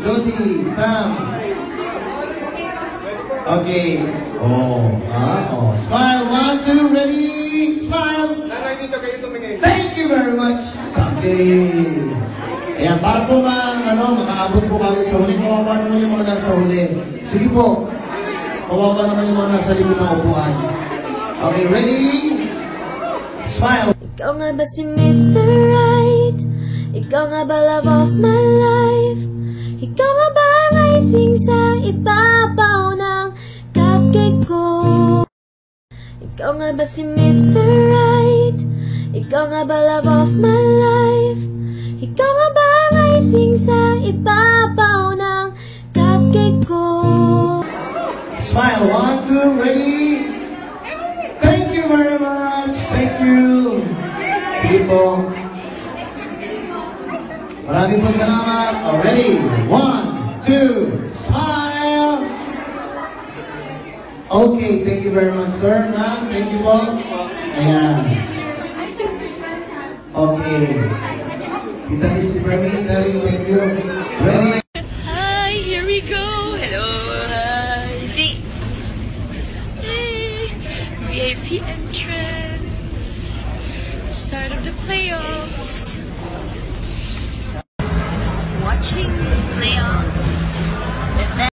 Jody, Sam. Okay. Smile, 1, 2, ready, smile. Thank you very much. Okay. Ayan, para po makaabot po kagad sa huli, kawawa naman yung mga nasa huli. Sige po, kawawa naman yung mga nasa likod ng upuan. Okay, ready? Smile. Ikaw nga ba si Mr. Right? Ikaw nga ba love of my life? Ikaw nga ba ang icing sa ibabaw ng cupcake ko? Ikaw nga ba si Mr. Right? Ikaw nga ba love of my life? Ikaw nga ba ang icing sa ibabaw ng cupcake ko? Smile, 1, 2, ready? Thank you very much. Thank you. Sige po. Maraming po salamat. Ready? 1, 2, smile. Okay, thank you very much, sir. Ma'am, thank you po. Ayan. Okay. Kita ni si Permin, thank you. Ready? Hi, here we go. Hello, hi. See? Hey, VIP entrance. Start of the playoffs.